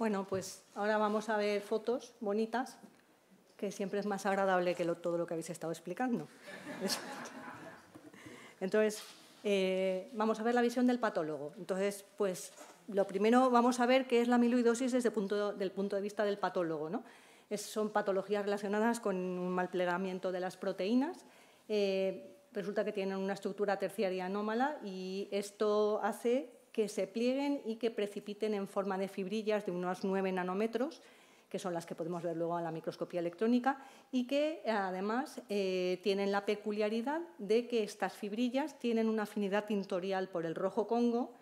Bueno, pues ahora vamos a ver fotos bonitas, que siempre es más agradable que todo lo que habéis estado explicando. Entonces, vamos a ver la visión del patólogo. Entonces, pues lo primero vamos a ver qué es la amiloidosis desde el punto de vista del patólogo, ¿no? Son patologías relacionadas con un mal plegamiento de las proteínas. Resulta que tienen una estructura terciaria anómala y esto hace que se plieguen y que precipiten en forma de fibrillas de unos 9 nanómetros, que son las que podemos ver luego a la microscopía electrónica, y que además tienen la peculiaridad de que estas fibrillas tienen una afinidad tintorial por el rojo Congo,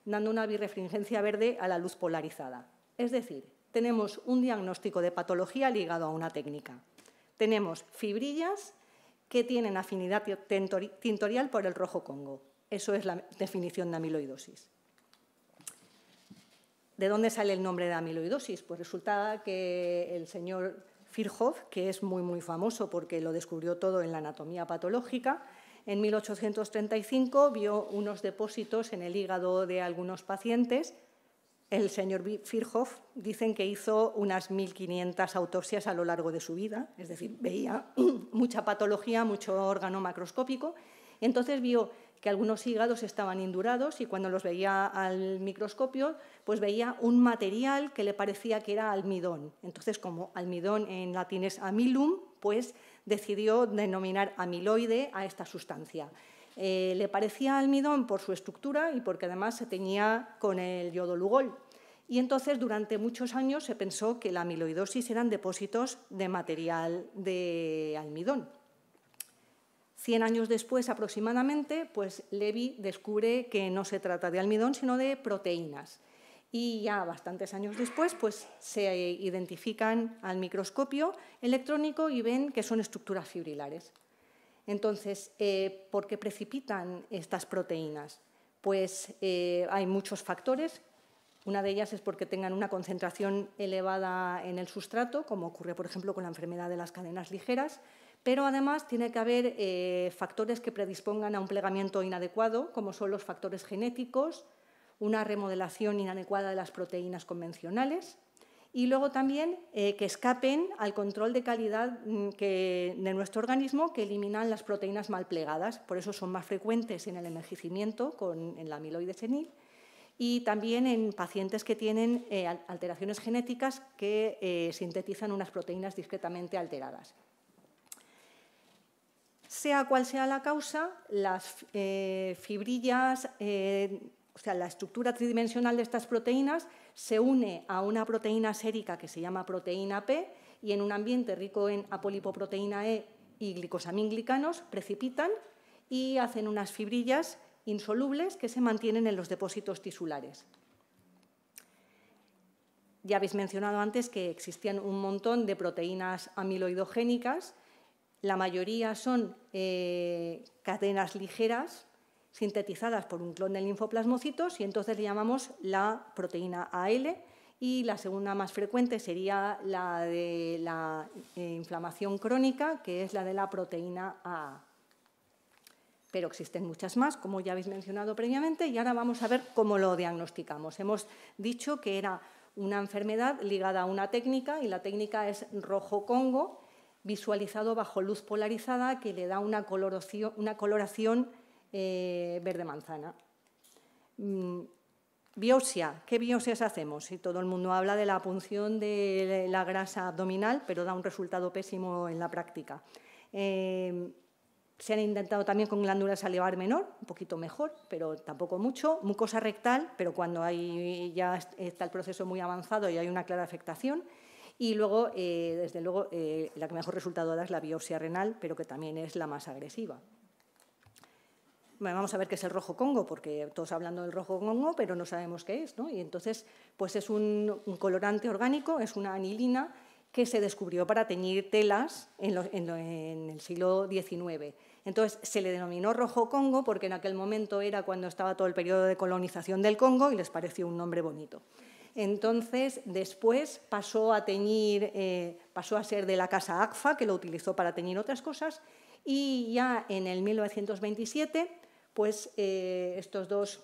dando una birrefringencia verde a la luz polarizada. Es decir, tenemos un diagnóstico de patología ligado a una técnica. Tenemos fibrillas que tienen afinidad tintorial por el rojo Congo. Eso es la definición de amiloidosis. ¿De dónde sale el nombre de amiloidosis? Pues resulta que el señor Virchow, que es muy famoso porque lo descubrió todo en la anatomía patológica, en 1835 vio unos depósitos en el hígado de algunos pacientes. El señor Virchow dicen que hizo unas 1.500 autopsias a lo largo de su vida, es decir, veía mucha patología, mucho órgano macroscópico. Entonces vio que algunos hígados estaban indurados y cuando los veía al microscopio, pues veía un material que le parecía que era almidón. Entonces, como almidón en latín es amylum, pues decidió denominar amiloide a esta sustancia. Le parecía almidón por su estructura y porque además se teñía con el yodo-lugol. Y entonces, durante muchos años, se pensó que la amiloidosis eran depósitos de material de almidón. 100 años después, aproximadamente, pues Levy descubre que no se trata de almidón, sino de proteínas. Y ya bastantes años después, pues se identifican al microscopio electrónico y ven que son estructuras fibrilares. Entonces, ¿por qué precipitan estas proteínas? Pues hay muchos factores. Una de ellas es porque tengan una concentración elevada en el sustrato, como ocurre, por ejemplo, con la enfermedad de las cadenas ligeras, pero además tiene que haber factores que predispongan a un plegamiento inadecuado, como son los factores genéticos, una remodelación inadecuada de las proteínas convencionales y luego también que escapen al control de calidad de nuestro organismo, que eliminan las proteínas mal plegadas. Por eso son más frecuentes en el envejecimiento, en la amiloide senil, y también en pacientes que tienen alteraciones genéticas que sintetizan unas proteínas discretamente alteradas. Sea cual sea la causa, las fibrillas, o sea, la estructura tridimensional de estas proteínas se une a una proteína sérica que se llama proteína P y en un ambiente rico en apolipoproteína E y glicosamínglicanos precipitan y hacen unas fibrillas insolubles que se mantienen en los depósitos tisulares. Ya habéis mencionado antes que existían un montón de proteínas amiloidogénicas. La mayoría son cadenas ligeras sintetizadas por un clon de linfoplasmocitos y entonces le llamamos la proteína AL y la segunda más frecuente sería la de la inflamación crónica, que es la de la proteína AA. Pero existen muchas más, como ya habéis mencionado previamente, y ahora vamos a ver cómo lo diagnosticamos. Hemos dicho que era una enfermedad ligada a una técnica y la técnica es rojo Congo, visualizado bajo luz polarizada que le da una coloración verde manzana. Biopsia. ¿Qué biopsias hacemos? Si todo el mundo habla de la punción de la grasa abdominal, pero da un resultado pésimo en la práctica. Se han intentado también con glándula salivar menor, un poquito mejor, pero tampoco mucho. Mucosa rectal, pero cuando ya está el proceso muy avanzado y hay una clara afectación. Y luego, desde luego, la que mejor resultado da es la biopsia renal, pero que también es la más agresiva. Bueno, vamos a ver qué es el rojo Congo, porque todos hablando del rojo Congo, pero no sabemos qué es, ¿no? Y entonces, pues es un colorante orgánico, es una anilina que se descubrió para teñir telas en el siglo XIX. Entonces, se le denominó rojo Congo porque en aquel momento era cuando estaba todo el periodo de colonización del Congo y les pareció un nombre bonito. Entonces, después pasó a ser de la casa ACFA, que lo utilizó para teñir otras cosas, y ya en el 1927, pues estos dos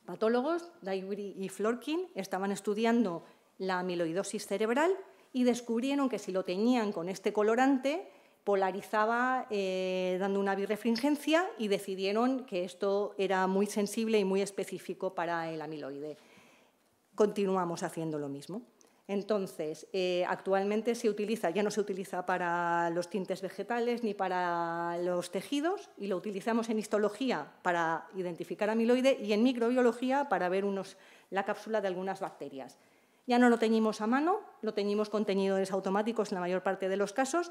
patólogos, Daiwiri y Florkin, estaban estudiando la amiloidosis cerebral y descubrieron que si lo teñían con este colorante polarizaba dando una birrefringencia y decidieron que esto era muy sensible y muy específico para el amiloide. Continuamos haciendo lo mismo. Entonces, actualmente ya no se utiliza para los tintes vegetales ni para los tejidos y lo utilizamos en histología para identificar amiloide y en microbiología para ver la cápsula de algunas bacterias. Ya no lo teñimos a mano, lo teñimos con teñidores automáticos en la mayor parte de los casos,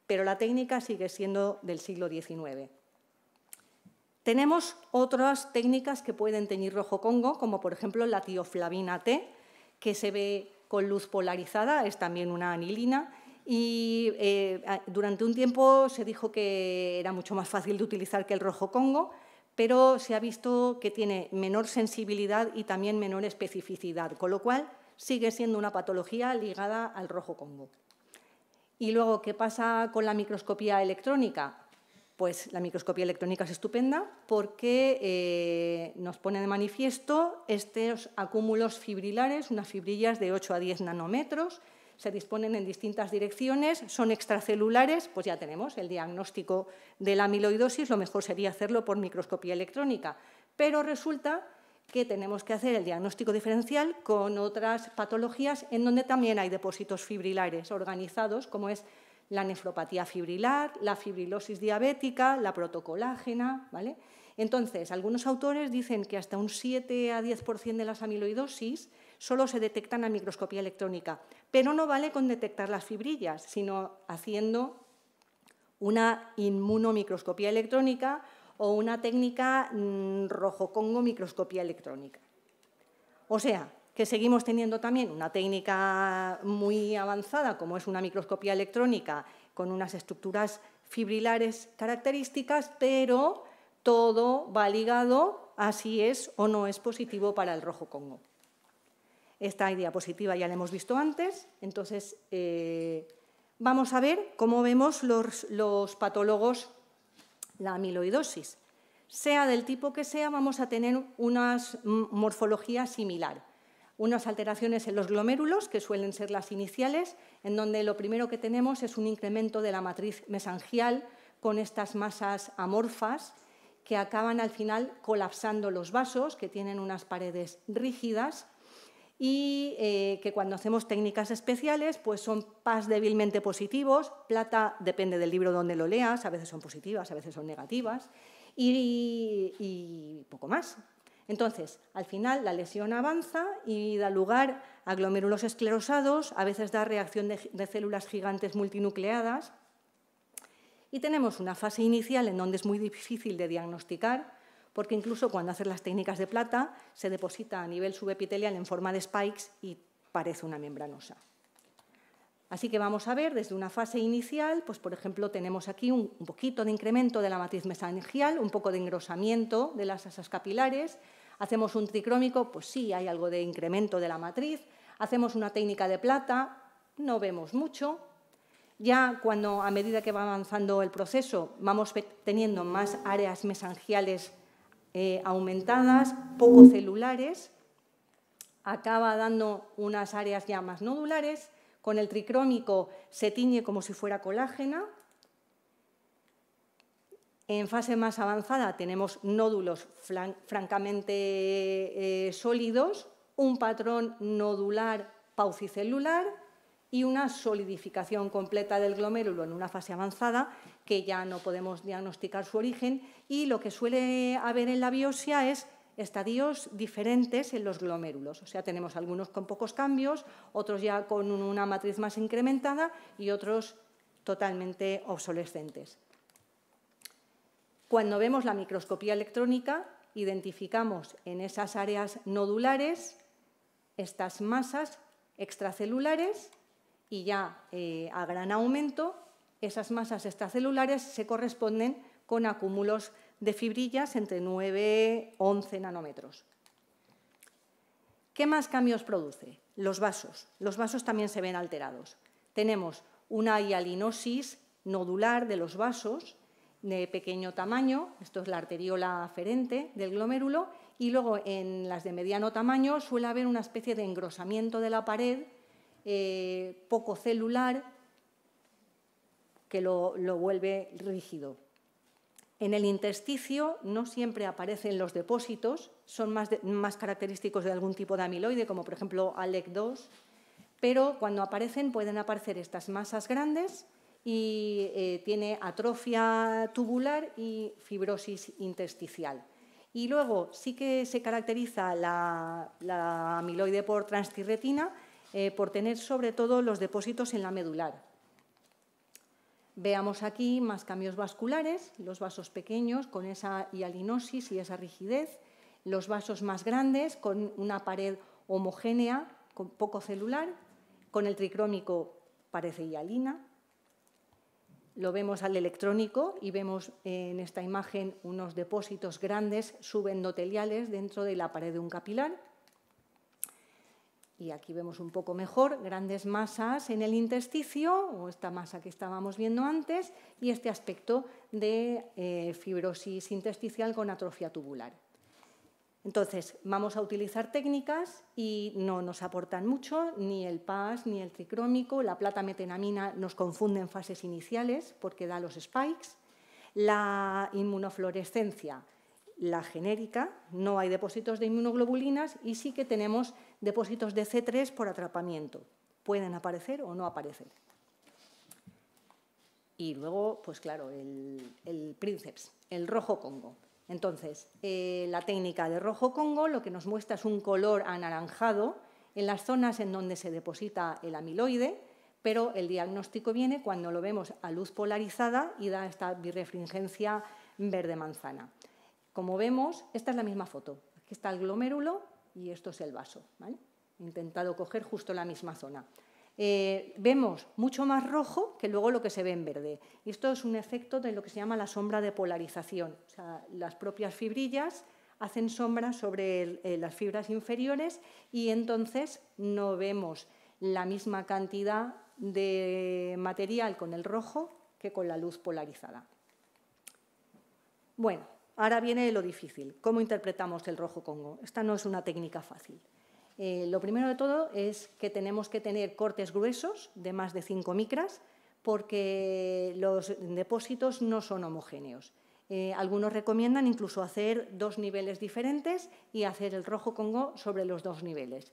pero la técnica sigue siendo del siglo XIX. Tenemos otras técnicas que pueden teñir rojo Congo, como por ejemplo la tioflavina T, que se ve con luz polarizada, es también una anilina, y durante un tiempo se dijo que era mucho más fácil de utilizar que el rojo Congo, pero se ha visto que tiene menor sensibilidad y también menor especificidad, con lo cual sigue siendo una patología ligada al rojo Congo. Y luego, ¿qué pasa con la microscopía electrónica? Pues la microscopía electrónica es estupenda porque nos pone de manifiesto estos acúmulos fibrilares, unas fibrillas de 8 a 10 nanómetros, se disponen en distintas direcciones, son extracelulares, pues ya tenemos el diagnóstico de la amiloidosis, lo mejor sería hacerlo por microscopía electrónica, pero resulta que tenemos que hacer el diagnóstico diferencial con otras patologías en donde también hay depósitos fibrilares organizados, como es la nefropatía fibrilar, la fibrilosis diabética, la protocolágena, ¿vale? Entonces, algunos autores dicen que hasta un 7 a 10% de las amiloidosis solo se detectan a microscopía electrónica, pero no vale con detectar las fibrillas, sino haciendo una inmunomicroscopía electrónica o una técnica rojo Congo microscopía electrónica. O sea, que seguimos teniendo también una técnica muy avanzada, como es una microscopía electrónica con unas estructuras fibrilares características, pero todo va ligado a si es o no es positivo para el rojo Congo. Esta diapositiva ya la hemos visto antes, entonces vamos a ver cómo vemos los patólogos la amiloidosis. Sea del tipo que sea, vamos a tener una morfología similar. Unas alteraciones en los glomérulos, que suelen ser las iniciales, en donde lo primero que tenemos es un incremento de la matriz mesangial con estas masas amorfas que acaban al final colapsando los vasos, que tienen unas paredes rígidas y que cuando hacemos técnicas especiales pues son PAS débilmente positivos, plata depende del libro donde lo leas, a veces son positivas, a veces son negativas y poco más. Entonces, al final la lesión avanza y da lugar a glomérulos esclerosados, a veces da reacción de células gigantes multinucleadas y tenemos una fase inicial en donde es muy difícil de diagnosticar porque incluso cuando haces las técnicas de plata se deposita a nivel subepitelial en forma de spikes y parece una membranosa. Así que vamos a ver desde una fase inicial, pues por ejemplo tenemos aquí un poquito de incremento de la matriz mesangial, un poco de engrosamiento de las asas capilares, hacemos un tricrómico, pues sí, hay algo de incremento de la matriz, hacemos una técnica de plata, no vemos mucho. Ya cuando a medida que va avanzando el proceso vamos teniendo más áreas mesangiales aumentadas, poco celulares, acaba dando unas áreas ya más nodulares. Con el tricrómico se tiñe como si fuera colágena. En fase más avanzada tenemos nódulos francamente sólidos, un patrón nodular paucicelular y una solidificación completa del glomérulo en una fase avanzada que ya no podemos diagnosticar su origen y lo que suele haber en la biopsia es estadios diferentes en los glomérulos. O sea, tenemos algunos con pocos cambios, otros ya con una matriz más incrementada y otros totalmente obsolescentes. Cuando vemos la microscopía electrónica, identificamos en esas áreas nodulares estas masas extracelulares y ya a gran aumento esas masas extracelulares se corresponden con acúmulos de fibrillas entre 9 y 11 nanómetros. ¿Qué más cambios produce? Los vasos. Los vasos también se ven alterados. Tenemos una hialinosis nodular de los vasos de pequeño tamaño, esto es la arteriola aferente del glomérulo, y luego en las de mediano tamaño suele haber una especie de engrosamiento de la pared poco celular que lo vuelve rígido. En el intersticio no siempre aparecen los depósitos, son más característicos de algún tipo de amiloide, como por ejemplo ALEC2, pero cuando aparecen pueden aparecer estas masas grandes y tiene atrofia tubular y fibrosis intersticial. Y luego sí que se caracteriza la amiloide por transtirretina por tener sobre todo los depósitos en la medular. Veamos aquí más cambios vasculares, los vasos pequeños con esa hialinosis y esa rigidez, los vasos más grandes con una pared homogénea, con poco celular, con el tricrómico parece hialina. Lo vemos al electrónico y vemos en esta imagen unos depósitos grandes subendoteliales dentro de la pared de un capilar. Y aquí vemos un poco mejor grandes masas en el intersticio, o esta masa que estábamos viendo antes, y este aspecto de fibrosis intersticial con atrofia tubular. Entonces, vamos a utilizar técnicas y no nos aportan mucho, ni el PAS, ni el tricrómico. La plata-metenamina nos confunde en fases iniciales porque da los spikes. La inmunofluorescencia, la genérica, no hay depósitos de inmunoglobulinas y sí que tenemos depósitos de C3 por atrapamiento. Pueden aparecer o no aparecer. Y luego, pues claro, el Princeps, el rojo Congo. Entonces, la técnica de rojo Congo lo que nos muestra es un color anaranjado en las zonas en donde se deposita el amiloide, pero el diagnóstico viene cuando lo vemos a luz polarizada y da esta birrefringencia verde manzana. Como vemos, esta es la misma foto. Aquí está el glomérulo y esto es el vaso, ¿vale? He intentado coger justo la misma zona. Vemos mucho más rojo que luego lo que se ve en verde. Y esto es un efecto de lo que se llama la sombra de polarización. O sea, las propias fibrillas hacen sombra sobre las fibras inferiores y entonces no vemos la misma cantidad de material con el rojo que con la luz polarizada. Bueno, ahora viene lo difícil. ¿Cómo interpretamos el rojo Congo? Esta no es una técnica fácil. Lo primero de todo es que tenemos que tener cortes gruesos de más de 5 micras porque los depósitos no son homogéneos. Algunos recomiendan incluso hacer 2 niveles diferentes y hacer el rojo Congo sobre los 2 niveles.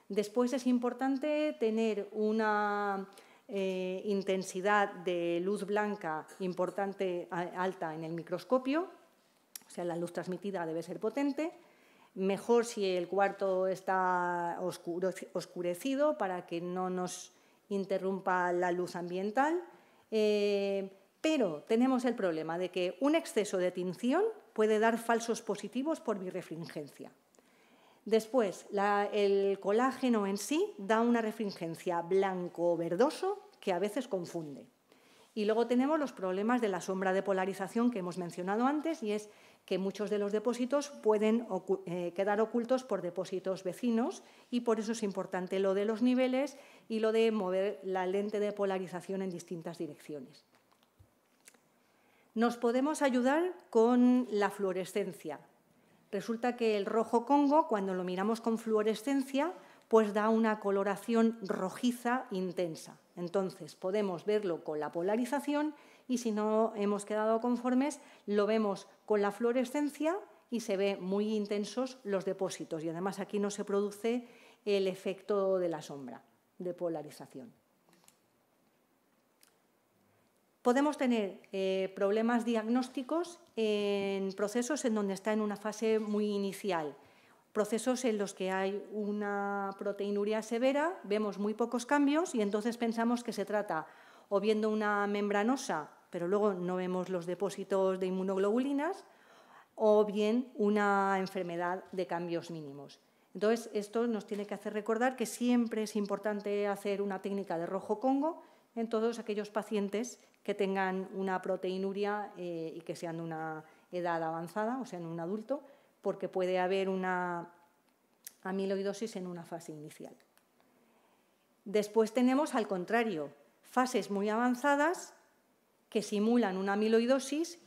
Después es importante tener una intensidad de luz blanca importante, alta en el microscopio, o sea, la luz transmitida debe ser potente. Mejor si el cuarto está oscurecido para que no nos interrumpa la luz ambiental. Pero tenemos el problema de que un exceso de tinción puede dar falsos positivos por birrefringencia. Después, el colágeno en sí da una refringencia blanco-verdoso que a veces confunde. Y luego tenemos los problemas de la sombra de polarización que hemos mencionado antes, y es que muchos de los depósitos pueden quedar ocultos por depósitos vecinos y por eso es importante lo de los niveles y lo de mover la lente de polarización en distintas direcciones. Nos podemos ayudar con la fluorescencia. Resulta que el rojo Congo, cuando lo miramos con fluorescencia, pues da una coloración rojiza intensa. Entonces, podemos verlo con la polarización y si no hemos quedado conformes, lo vemos con la fluorescencia y se ve muy intensos los depósitos. Y además aquí no se produce el efecto de la sombra de polarización. Podemos tener problemas diagnósticos en procesos en donde está en una fase muy inicial. Procesos en los que hay una proteinuria severa, vemos muy pocos cambios y entonces pensamos que se trata o bien de una membranosa, pero luego no vemos los depósitos de inmunoglobulinas, o bien una enfermedad de cambios mínimos. Entonces, esto nos tiene que hacer recordar que siempre es importante hacer una técnica de rojo Congo en todos aquellos pacientes que tengan una proteinuria y que sean de una edad avanzada, o sea, en un adulto, porque puede haber una amiloidosis en una fase inicial. Después tenemos, al contrario, fases muy avanzadas que simulan una amiloidosis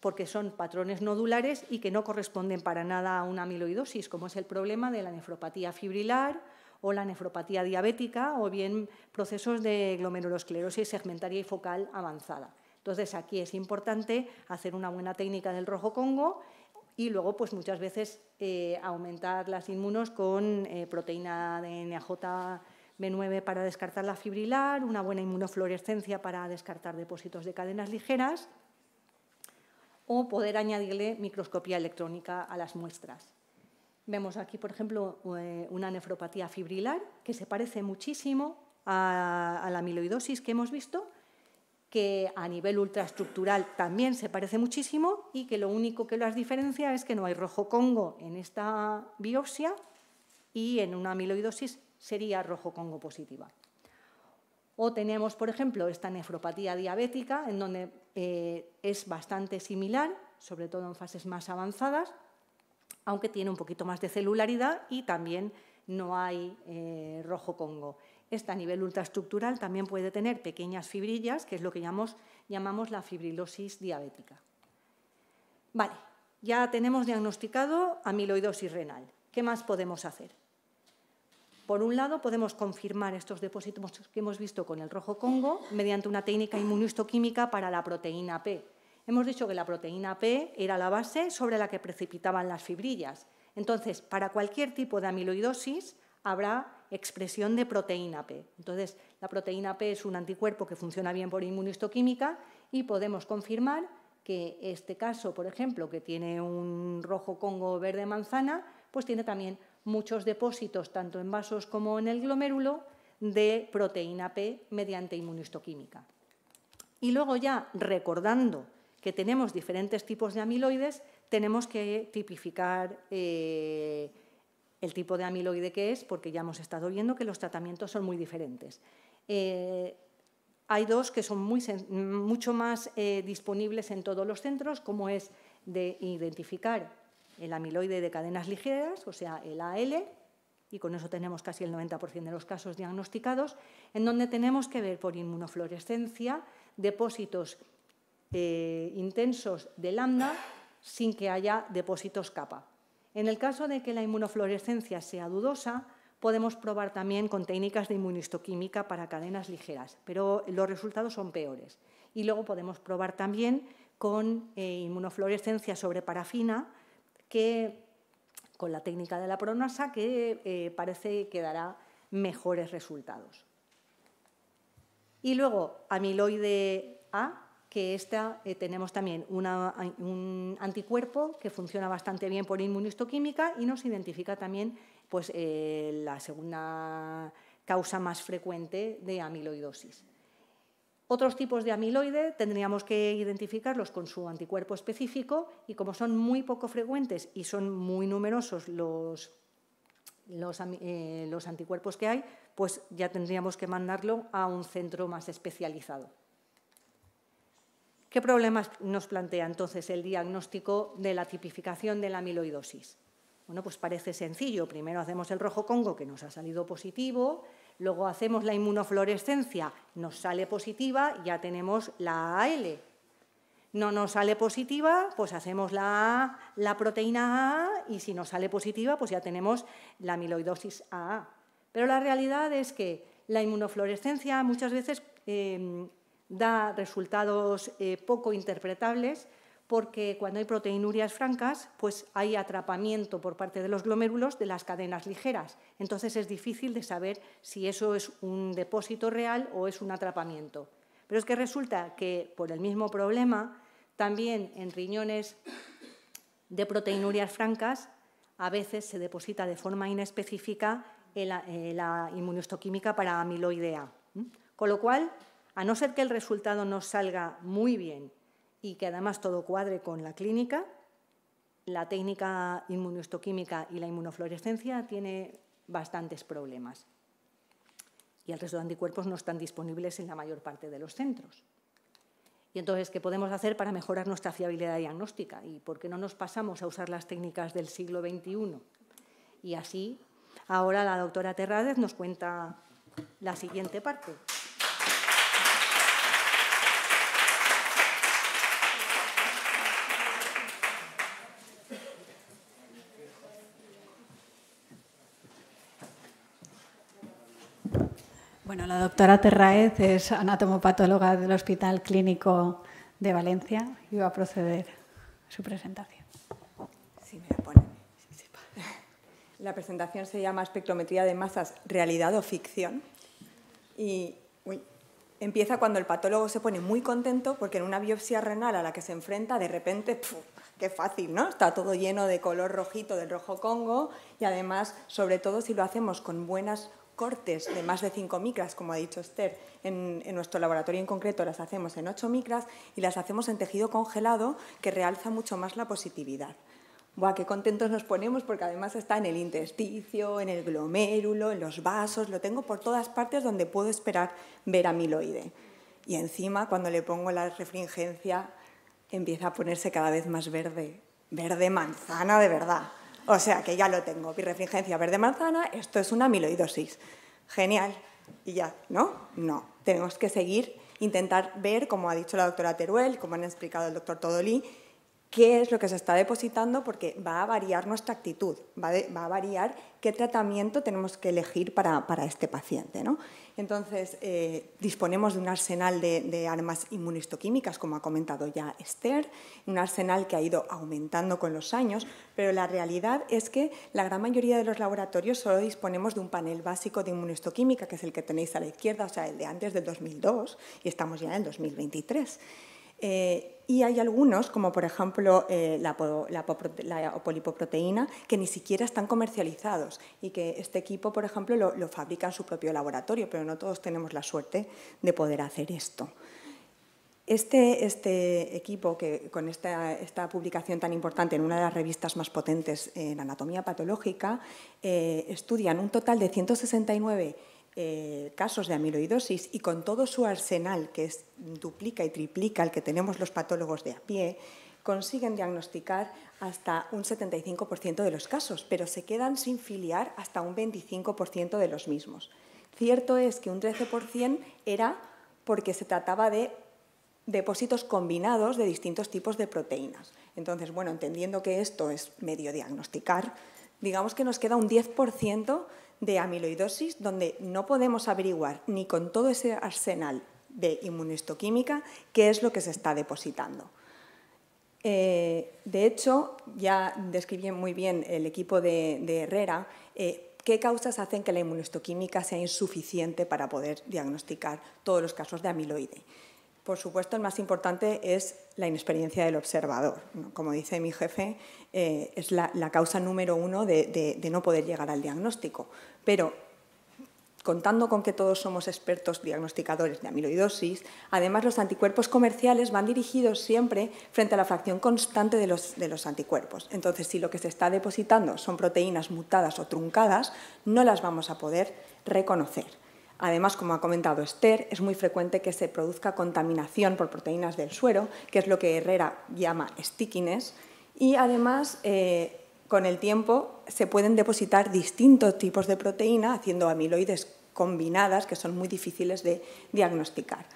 porque son patrones nodulares y que no corresponden para nada a una amiloidosis, como es el problema de la nefropatía fibrilar o la nefropatía diabética, o bien procesos de glomerulosclerosis segmentaria y focal avanzada. Entonces, aquí es importante hacer una buena técnica del rojo Congo y luego, pues muchas veces, aumentar las inmunos con proteína de NAJB9 para descartar la fibrilar, una buena inmunofluorescencia para descartar depósitos de cadenas ligeras, o poder añadirle microscopía electrónica a las muestras. Vemos aquí, por ejemplo, una nefropatía fibrilar que se parece muchísimo a la amiloidosis que hemos visto, que a nivel ultraestructural también se parece muchísimo y que lo único que las diferencia es que no hay rojo Congo en esta biopsia y en una amiloidosis sería rojo Congo positiva. O tenemos, por ejemplo, esta nefropatía diabética, en donde es bastante similar, sobre todo en fases más avanzadas, aunque tiene un poquito más de celularidad y también no hay rojo Congo. Esta a nivel ultraestructural también puede tener pequeñas fibrillas, que es lo que llamamos la fibrilosis diabética. Vale, ya tenemos diagnosticado amiloidosis renal. ¿Qué más podemos hacer? Por un lado, podemos confirmar estos depósitos que hemos visto con el rojo Congo mediante una técnica inmunistoquímica para la proteína P. Hemos dicho que la proteína P era la base sobre la que precipitaban las fibrillas. Entonces, para cualquier tipo de amiloidosis habrá expresión de proteína P. Entonces, la proteína P es un anticuerpo que funciona bien por inmunistoquímica y podemos confirmar que este caso, por ejemplo, que tiene un rojo Congo verde manzana, pues tiene también muchos depósitos, tanto en vasos como en el glomérulo, de proteína P mediante inmunistoquímica. Y luego ya, recordando que tenemos diferentes tipos de amiloides, tenemos que tipificar el tipo de amiloide que es, porque ya hemos estado viendo que los tratamientos son muy diferentes. Hay dos que son mucho más disponibles en todos los centros, como es de identificar el amiloide de cadenas ligeras, o sea, el AL, y con eso tenemos casi el 90% de los casos diagnosticados, en donde tenemos que ver por inmunofluorescencia depósitos intensos de lambda sin que haya depósitos kappa. En el caso de que la inmunofluorescencia sea dudosa, podemos probar también con técnicas de inmunistoquímica para cadenas ligeras, pero los resultados son peores. Y luego podemos probar también con inmunofluorescencia sobre parafina, que con la técnica de la Pronasa, que parece que dará mejores resultados. Y luego amiloide A, que tenemos también un anticuerpo que funciona bastante bien por inmunistoquímica y nos identifica también pues, la segunda causa más frecuente de amiloidosis. Otros tipos de amiloide tendríamos que identificarlos con su anticuerpo específico y como son muy poco frecuentes y son muy numerosos los anticuerpos que hay, pues ya tendríamos que mandarlo a un centro más especializado. ¿Qué problemas nos plantea entonces el diagnóstico de la tipificación de la amiloidosis? Bueno, pues parece sencillo. Primero hacemos el rojo Congo, que nos ha salido positivo, luego hacemos la inmunofluorescencia, nos sale positiva, ya tenemos la AL. No nos sale positiva, pues hacemos la proteína A y si nos sale positiva, pues ya tenemos la amiloidosis AA. Pero la realidad es que la inmunofluorescencia muchas veces da resultados poco interpretables porque cuando hay proteinurias francas, pues hay atrapamiento por parte de los glomérulos de las cadenas ligeras. Entonces es difícil de saber si eso es un depósito real o es un atrapamiento. Pero es que resulta que por el mismo problema, también en riñones de proteinurias francas, a veces se deposita de forma inespecífica la inmunistoquímica para amiloide A. Con lo cual, a no ser que el resultado nos salga muy bien y que además todo cuadre con la clínica, la técnica inmunistoquímica y la inmunofluorescencia tiene bastantes problemas. Y el resto de anticuerpos no están disponibles en la mayor parte de los centros. Y entonces, ¿qué podemos hacer para mejorar nuestra fiabilidad diagnóstica? ¿Y por qué no nos pasamos a usar las técnicas del siglo XXI? Y así, ahora la doctora Terrades nos cuenta la siguiente parte. Bueno, la doctora Terraez es anatomopatóloga del Hospital Clínico de Valencia y va a proceder a su presentación. Sí, me la ponen. La presentación se llama Espectrometría de masas, realidad o ficción. Y empieza cuando el patólogo se pone muy contento porque en una biopsia renal a la que se enfrenta, de repente, ¡puf!, qué fácil, ¿no? Está todo lleno de color rojito del rojo Congo y además, sobre todo si lo hacemos con buenas cortes de más de 5 micras, como ha dicho Esther, en nuestro laboratorio en concreto las hacemos en 8 micras y las hacemos en tejido congelado que realza mucho más la positividad. ¡Buah, qué contentos nos ponemos! Porque además está en el intersticio, en el glomérulo, en los vasos, lo tengo por todas partes donde puedo esperar ver amiloide. Y encima, cuando le pongo la refringencia, empieza a ponerse cada vez más verde, verde manzana de verdad. O sea, que ya lo tengo, birefringencia verde manzana, esto es una amiloidosis. Genial. Y ya, ¿no? No. Tenemos que seguir, intentar ver, como ha dicho la doctora Teruel, como han explicado el doctor Todolí, qué es lo que se está depositando, porque va a variar nuestra actitud, va a variar qué tratamiento tenemos que elegir para este paciente, ¿no? Entonces, disponemos de un arsenal de armas inmunohistoquímicas, como ha comentado ya Esther, un arsenal que ha ido aumentando con los años, pero la realidad es que la gran mayoría de los laboratorios solo disponemos de un panel básico de inmunohistoquímica, que es el que tenéis a la izquierda, o sea, el de antes del 2002, y estamos ya en el 2023. Y hay algunos, como por ejemplo la polipoproteína, que ni siquiera están comercializados y que este equipo, por ejemplo, lo fabrica en su propio laboratorio, pero no todos tenemos la suerte de poder hacer esto. Este equipo, que con esta publicación tan importante en una de las revistas más potentes en anatomía patológica, estudian un total de 169 casos de amiloidosis y con todo su arsenal, que duplica y triplica el que tenemos los patólogos de a pie, consiguen diagnosticar hasta un 75% de los casos, pero se quedan sin filiar hasta un 25% de los mismos. Cierto es que un 13% era porque se trataba de depósitos combinados de distintos tipos de proteínas. Entonces, bueno, entendiendo que esto es medio diagnosticar, digamos que nos queda un 10% de amiloidosis donde no podemos averiguar ni con todo ese arsenal de inmunohistoquímica qué es lo que se está depositando. De hecho, ya describí muy bien el equipo de Herrera qué causas hacen que la inmunohistoquímica sea insuficiente para poder diagnosticar todos los casos de amiloide. Por supuesto, el más importante es la inexperiencia del observador. Como dice mi jefe, es la causa número 1 de no poder llegar al diagnóstico. Pero, contando con que todos somos expertos diagnosticadores de amiloidosis, además los anticuerpos comerciales van dirigidos siempre frente a la fracción constante de los anticuerpos. Entonces, si lo que se está depositando son proteínas mutadas o truncadas, no las vamos a poder reconocer. Además, como ha comentado Esther, es muy frecuente que se produzca contaminación por proteínas del suero, que es lo que Herrera llama stickiness, y además, con el tiempo, se pueden depositar distintos tipos de proteína, haciendo amiloides combinadas, que son muy difíciles de diagnosticar.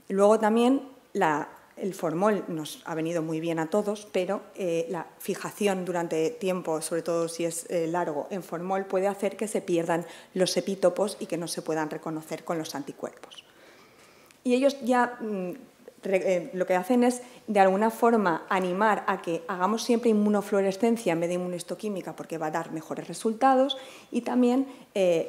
Luego también, el formol nos ha venido muy bien a todos, pero la fijación durante tiempo, sobre todo si es largo, en formol puede hacer que se pierdan los epítopos y que no se puedan reconocer con los anticuerpos. Y ellos ya lo que hacen es, de alguna forma, animar a que hagamos siempre inmunofluorescencia en vez de inmunohistoquímica porque va a dar mejores resultados y también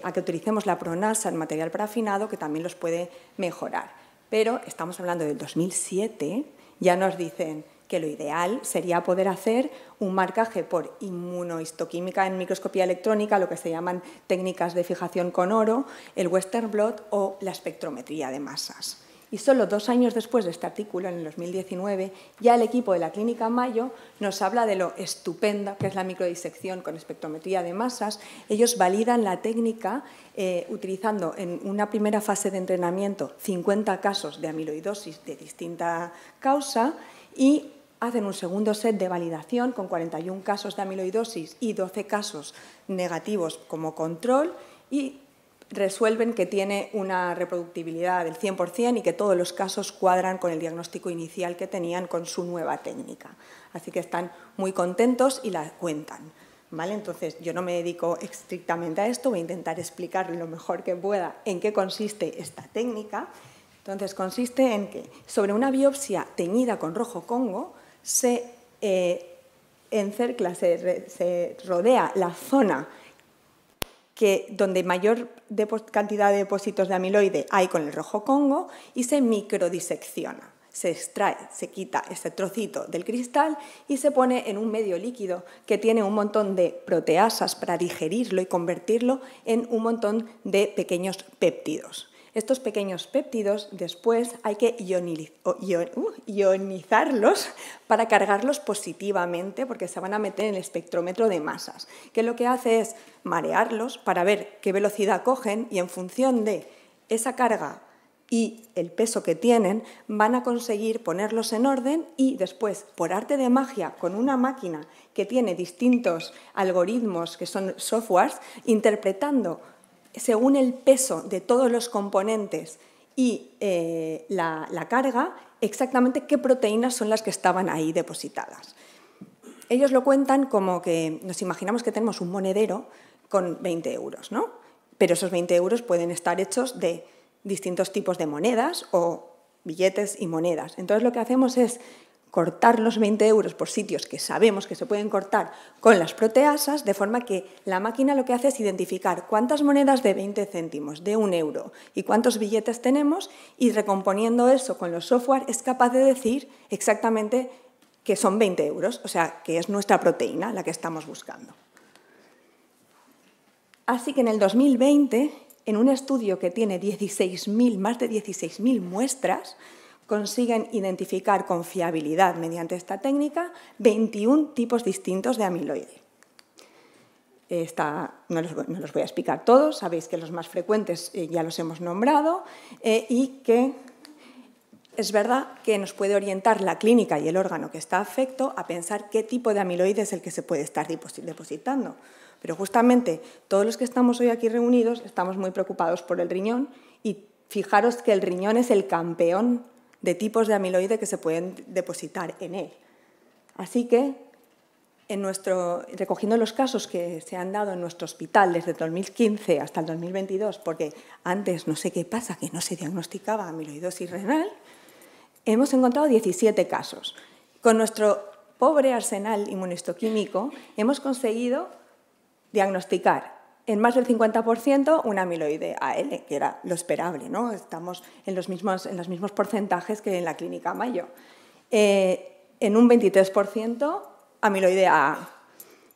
a que utilicemos la pronasa en material parafinado que también los puede mejorar. Pero estamos hablando del 2007, ya nos dicen que lo ideal sería poder hacer un marcaje por inmunohistoquímica en microscopía electrónica, lo que se llaman técnicas de fijación con oro, el Western blot o la espectrometría de masas. Y solo 2 años después de este artículo, en el 2019, ya el equipo de la Clínica Mayo nos habla de lo estupenda que es la microdisección con espectrometría de masas. Ellos validan la técnica utilizando en una primera fase de entrenamiento 50 casos de amiloidosis de distinta causa y hacen un segundo set de validación con 41 casos de amiloidosis y 12 casos negativos como control y resuelven que tiene una reproductibilidad del 100% y que todos los casos cuadran con el diagnóstico inicial que tenían con su nueva técnica. Así que están muy contentos y la cuentan. ¿vale? Entonces, yo no me dedico estrictamente a esto, voy a intentar explicar lo mejor que pueda en qué consiste esta técnica. Entonces, consiste en que sobre una biopsia teñida con rojo Congo se encercla, se rodea la zona donde mayor cantidad de depósitos de amiloide hay con el rojo Congo y se microdisecciona. Se extrae, se quita este trocito del cristal y se pone en un medio líquido que tiene un montón de proteasas para digerirlo y convertirlo en un montón de pequeños péptidos. Estos pequeños péptidos después hay que ionizarlos para cargarlos positivamente porque se van a meter en el espectrómetro de masas, que lo que hace es marearlos para ver qué velocidad cogen y en función de esa carga y el peso que tienen, van a conseguir ponerlos en orden y después, por arte de magia, con una máquina que tiene distintos algoritmos, que son softwares, interpretando según el peso de todos los componentes y la carga, exactamente qué proteínas son las que estaban ahí depositadas. Ellos lo cuentan como que nos imaginamos que tenemos un monedero con 20 euros, ¿no? Pero esos 20 euros pueden estar hechos de distintos tipos de monedas o billetes y monedas. Entonces, lo que hacemos es cortar los 20 euros por sitios que sabemos que se pueden cortar con las proteasas, de forma que la máquina lo que hace es identificar cuántas monedas de 20 céntimos, de 1 euro y cuántos billetes tenemos, y recomponiendo eso con los software es capaz de decir exactamente que son 20 euros, o sea, que es nuestra proteína la que estamos buscando. Así que en el 2020, en un estudio que tiene más de 16.000 muestras, consiguen identificar con fiabilidad mediante esta técnica 21 tipos distintos de amiloide. No los voy a explicar todos, sabéis que los más frecuentes ya los hemos nombrado y que es verdad que nos puede orientar la clínica y el órgano que está afecto a pensar qué tipo de amiloide es el que se puede estar depositando. Pero justamente todos los que estamos hoy aquí reunidos estamos muy preocupados por el riñón y fijaros que el riñón es el campeón de tipos de amiloide que se pueden depositar en él. Así que, recogiendo los casos que se han dado en nuestro hospital desde el 2015 hasta el 2022, porque antes no sé qué pasa, que no se diagnosticaba amiloidosis renal, hemos encontrado 17 casos. Con nuestro pobre arsenal inmunohistoquímico hemos conseguido diagnosticar en más del 50% un amiloide AL, que era lo esperable, ¿no? Estamos en los mismos porcentajes que en la clínica Mayo. En un 23% amiloide AA.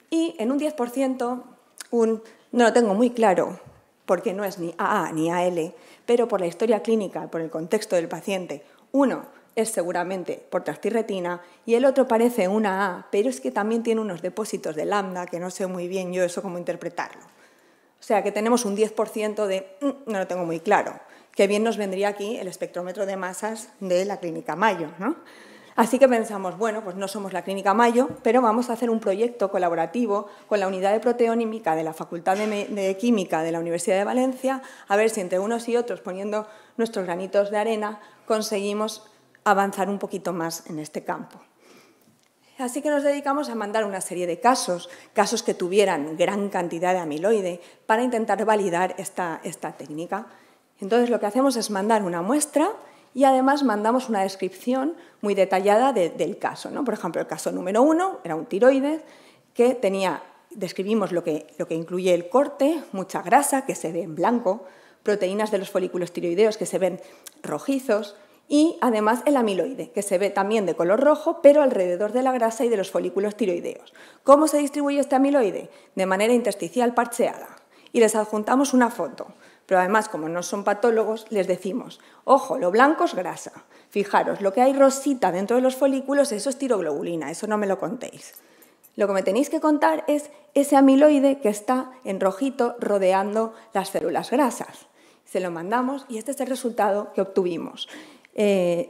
Y en un 10% no lo tengo muy claro, porque no es ni AA ni AL, pero por la historia clínica, por el contexto del paciente, uno es seguramente por trastirretina y el otro parece una A, pero es que también tiene unos depósitos de lambda que no sé muy bien yo eso cómo interpretarlo. O sea, que tenemos un 10% de no lo tengo muy claro. Qué bien nos vendría aquí el espectrómetro de masas de la Clínica Mayo, ¿no? Así que pensamos, bueno, pues no somos la Clínica Mayo, pero vamos a hacer un proyecto colaborativo con la Unidad de Proteómica de la Facultad de Química de la Universidad de Valencia, a ver si entre unos y otros, poniendo nuestros granitos de arena, conseguimos avanzar un poquito más en este campo. Así que nos dedicamos a mandar una serie de casos que tuvieran gran cantidad de amiloide, para intentar validar esta técnica. Entonces, lo que hacemos es mandar una muestra y además mandamos una descripción muy detallada del caso, ¿no? Por ejemplo, el caso número 1 era un tiroides que describimos lo que incluye el corte, mucha grasa que se ve en blanco, proteínas de los folículos tiroideos que se ven rojizos, y además el amiloide, que se ve también de color rojo, pero alrededor de la grasa y de los folículos tiroideos. ¿Cómo se distribuye este amiloide? De manera intersticial parcheada. Y les adjuntamos una foto. Pero además, como no son patólogos, les decimos, ojo, lo blanco es grasa. Fijaros, lo que hay rosita dentro de los folículos, eso es tiroglobulina, eso no me lo contéis. Lo que me tenéis que contar es ese amiloide que está en rojito rodeando las células grasas. Se lo mandamos y este es el resultado que obtuvimos.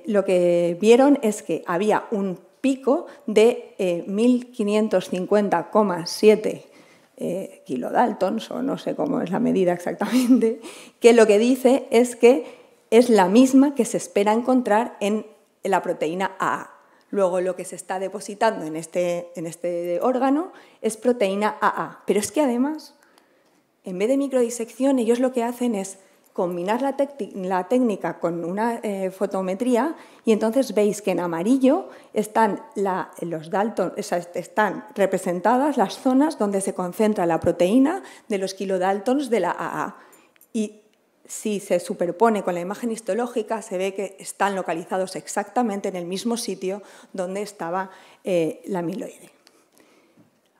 Lo que vieron es que había un pico de 1550,7 kilodaltons, o no sé cómo es la medida exactamente, que lo que dice es que es la misma que se espera encontrar en la proteína AA. Luego lo que se está depositando en este órgano es proteína AA. Pero es que además, en vez de microdisección, ellos lo que hacen es combinar la técnica con una fotometría y entonces veis que en amarillo están los Dalton, están representadas las zonas donde se concentra la proteína de los kilodaltons de la AA. Y si se superpone con la imagen histológica, se ve que están localizados exactamente en el mismo sitio donde estaba la amiloide.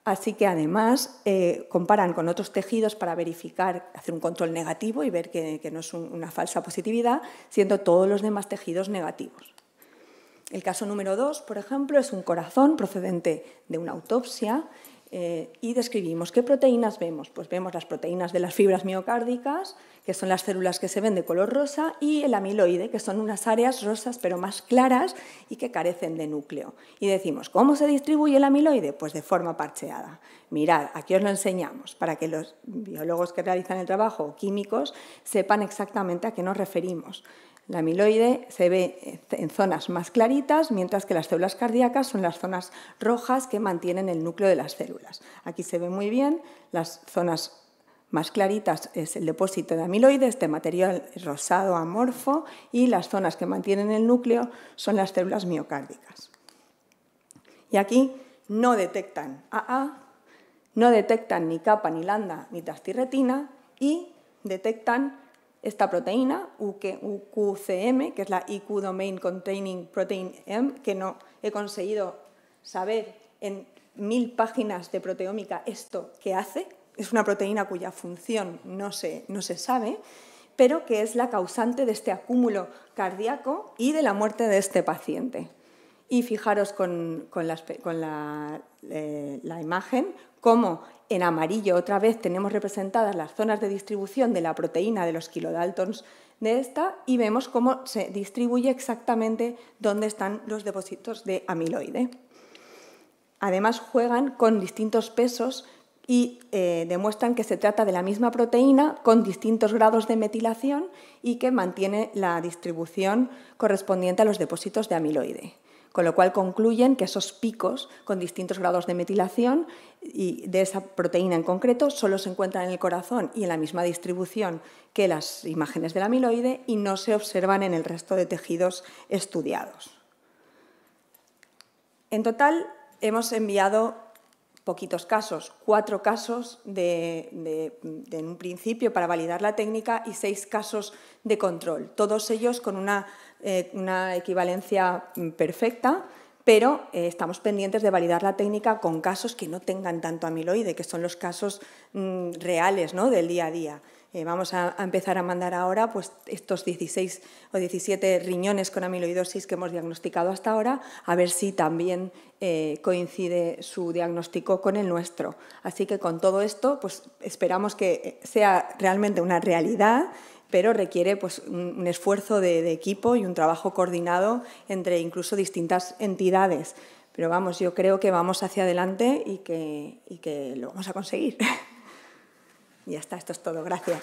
Así que además comparan con otros tejidos para verificar, hacer un control negativo y ver que no es una falsa positividad, siendo todos los demás tejidos negativos. El caso número 2, por ejemplo, es un corazón procedente de una autopsia y describimos qué proteínas vemos. Pues vemos las proteínas de las fibras miocárdicas, que son las células que se ven de color rosa, y el amiloide, que son unas áreas rosas pero más claras y que carecen de núcleo. Y decimos, ¿cómo se distribuye el amiloide? Pues de forma parcheada. Mirad, aquí os lo enseñamos, para que los biólogos que realizan el trabajo o químicos sepan exactamente a qué nos referimos. La amiloide se ve en zonas más claritas, mientras que las células cardíacas son las zonas rojas que mantienen el núcleo de las células. Aquí se ve muy bien, las zonas más claritas es el depósito de amiloide, este material rosado amorfo, y las zonas que mantienen el núcleo son las células miocárdicas. Y aquí no detectan AA, no detectan ni kappa, ni lambda, ni transtirretina, y detectan esta proteína, UQCM, que es la IQ Domain Containing Protein M, que no he conseguido saber en 1000 páginas de proteómica esto que hace. Es una proteína cuya función no se sabe, pero que es la causante de este acúmulo cardíaco y de la muerte de este paciente. Y fijaros con la imagen cómo en amarillo otra vez tenemos representadas las zonas de distribución de la proteína de los kilodaltons de esta y vemos cómo se distribuye exactamente dónde están los depósitos de amiloide. Además juegan con distintos pesos y demuestran que se trata de la misma proteína con distintos grados de metilación y que mantiene la distribución correspondiente a los depósitos de amiloide. Con lo cual concluyen que esos picos con distintos grados de metilación y de esa proteína en concreto solo se encuentran en el corazón y en la misma distribución que las imágenes del amiloide y no se observan en el resto de tejidos estudiados. En total hemos enviado poquitos casos, 4 casos en un principio para validar la técnica y 6 casos de control, todos ellos con una equivalencia perfecta, pero estamos pendientes de validar la técnica con casos que no tengan tanto amiloide, que son los casos reales, ¿no?, del día a día. Vamos a empezar a mandar ahora pues, estos 16 o 17 riñones con amiloidosis que hemos diagnosticado hasta ahora, a ver si también coincide su diagnóstico con el nuestro. Así que con todo esto pues, esperamos que sea realmente una realidad, pero requiere pues, un esfuerzo de equipo y un trabajo coordinado entre incluso distintas entidades. Pero vamos, yo creo que vamos hacia adelante y que lo vamos a conseguir. Y ya está, esto es todo. Gracias.